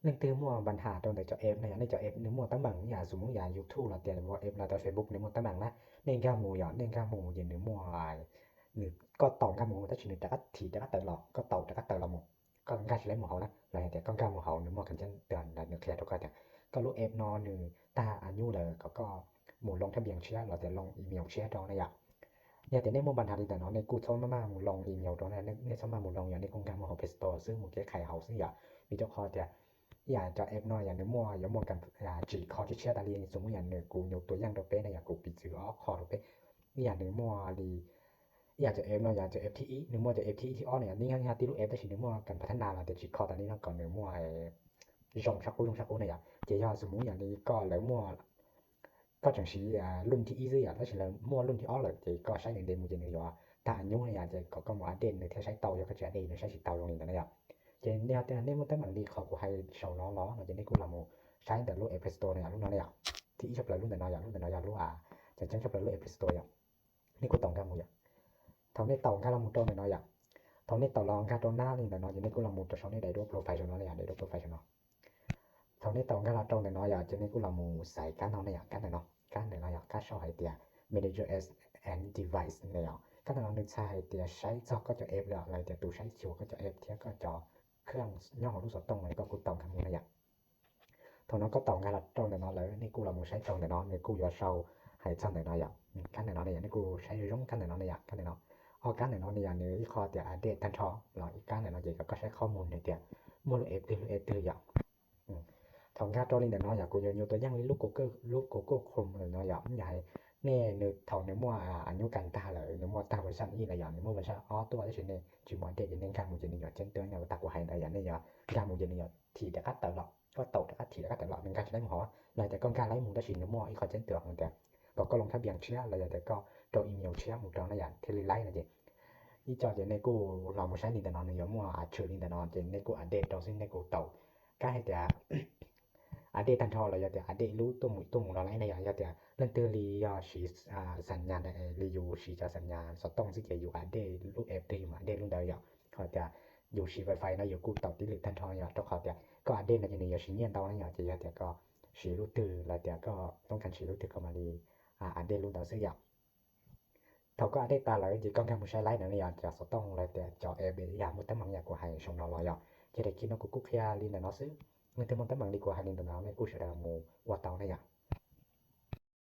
នឹងទើមួបัญຫາຕອນໄດຈອ F ໃນໃນຈອ F នឹងមួຕາບັງຢາສະໝຸຢາ YouTube ລະແຕ່ວ່າ F ລະແຕ່ Facebook នឹងមួຕາບັງណាເນງກາໝູຢາເນງກາໝູຢនឹងមួนึក៏ຕອງກາໝູຕາຊິນຕະທີຕະຕະລອក៏ຕອຕະຕະລະມក៏ກາຈໄລໝາວណាລະແຕ່ກາມວນມອกันจัນເຕອນນະເຄຕະກະក៏ F ນອນຕາອາຍຸລະក៏ໝូລົງທະບຽນເຊຍລະແຕ່ລງອີເມວເຊຍຕອນະຢາเนี่ยแต่ในบัญหาที่แต่เนาะในกูโทรมาหมู่ลงอีเมลตรงนั้นในสมาหมู่ลงอย่างในโครงการหมู่ Play Store ซึ่งหมู่แก้ไขเฮาซึ่งมีเจ้าคอแต่อยากจะแอปน้อยอย่างในมั่วอย่ามั่วกันจีคอที่เชื่อตาลีสมมุติอย่างนึงกูยกตัวอย่างตัวเป้ในอย่างกูปิดชื่อคอตัวเป้อย่างนึงมั่วลีอยากจะแอปน้อยอยากจะ FTE นึงมั่วจะ FTE ที่อ้อเนี่ยนี่ง่ายๆที่รู้แอปได้สินึงมั่วกันพัฒนาแล้วแต่จีคอตอนนี้เนาะก่อนนึงมั่วยงชักกูเนี่ยจะย่อสมมุติอย่างนี้ก็แล้วมั่วก็จังซี่รุ่นที่อีซี่อ่ะแล้วสิแล้วมั่วรุ่นที่อ้อเลยจะก็ใช้1เดโมจะนึงอยู่ว่าถ้าอันยุ่งเนี่ยจะก็ว่าเด่นในที่ใช้เตาอยู่ก็จะได้ใช้สิเตาลงนี่นะจะเนี่ยแต่เนี่ยมันแต่มันดีเขากูให้ชาวล้อๆจะได้กูละโมใช้แต่รูป App Store เนี่ยรุ่นนั้นเนี่ยที่ชอบเลยรุ่นแต่น้อยอย่างรุ่นแต่น้อยอย่างรู้จะจังชอบเลยรูป App Store อย่างนี่กูต้องการหมู่อย่างทำได้เตาค่าละหมู่ตัวน้อยอย่างทำได้เตาลองค่าตัวหน้านี่แต่น้อยจะได้กูละหมู่ตัวชาวนี้ได้รูปโปรไฟล์ชาวน้อยอย่างได้รูปโปรไฟล์ชาวน้อยทำได้เตาค่าละตัวน้อยอย่างจะได้กูละหมู่ใส่การน้อยอย่างการน้อยการน้อยอย่างการชอบให้เตีย Manager as and device เนี่ยก็ต้องนึกใช้ให้เตียใช้จอก็จะ F แล้วอะไรแต่ตัวใช้ชิวก็จะ F เทียก็จอเครื่องย่อรู้สดตรงเลยก็กูต้องทำนี่อย่างทางนั้นก็ต้องการละตรงแต่น้อยเลยนี่กูละหมู่ใช้ตรงแต่น้อยนี่กูอยู่เซาให้จังแต่น้อยอย่างการแต่น้อยอย่างนี่กูใช้ร่วมกันแต่น้อยอย่างกันแต่น้อยเอาการแต่น้อยอย่างนี้คอเตียอัปเดตทันทอแล้วอีกการแต่น้อยก็ใช้ข้อมูลให้เตียมูล F ตัวอย่างทางการตัวนี้แต่น้อยอย่างกูยกตัวอย่างรูป Google Chrome น้อยอย่างใหญ่แน่นึกเท่าในมั่วอายุกันตาเลยในมั่วตาบริษัทนี้อะไรอย่างในมั่วบริษัทตัวที่นี่จิมอนเดจะเน้นการหมู่จะนี่เช่นตัวเนี่ยตากว่าให้ได้อย่างนี้การหมู่จะนี่ทีแต่ก็ตลอดก็ตกแต่ก็ทีแล้วก็ตลอดเป็นการใช้หมู่หลายแต่ก็การไล่หมู่ตะชินในมั่วอีกเช่นตัวของแต่ก็ลงทะเบียนเชื่ออะไรแต่ก็ตัวอีเมลเชื่อหมู่ตรงนั้นอย่างที่ไล่นั่นเองนี่จอจะในกูเราไม่ใช้นี่แต่นอนในมั่วอาจเชื่อนี่แต่นอนจะในกูอัปเดตตัวซึ่งในกูตกก็ให้แต่อัปเดตทันทอเลยแต่อัปเดตรู้ตัวหมู่เราไล่ในอย่างแต่เรื่องตัวรียอชีสัญญาณรียูชีจะสัญญาณสต้องสิเกอยู่อัปเดตรูป FT มาอัปเดตรุ่นเดียวเขาจะอยู่ชี Wi-Fi นะอยู่กูตอบที่ทันทออย่างต้องเขาแต่ก็อัปเดตในนี้อยู่ชีเนี่ยตอนนั้นอย่างจะแต่ก็ชีรู้ตื่นแล้วแต่ก็ต้องการชีรู้ตื่นเข้ามาดีอัปเดตรุ่นเดียวซึ่งอย่างเขาก็อัปเดตตาเลยที่ก็แค่ผู้ใช้ไลน์นั่นอย่างจะสต้องแล้วแต่จอ FB อย่างมันตั้งบางอย่างกว่าให้ชงเราอย่างจะได้คิดว่ากูแค่ลินน่ะเนาะซึ่งมันแต่มันตั้งบางดีกว่าให้ลินตัวนั้นกูใช้ได้หมู่ว่าเตาได้อย่าง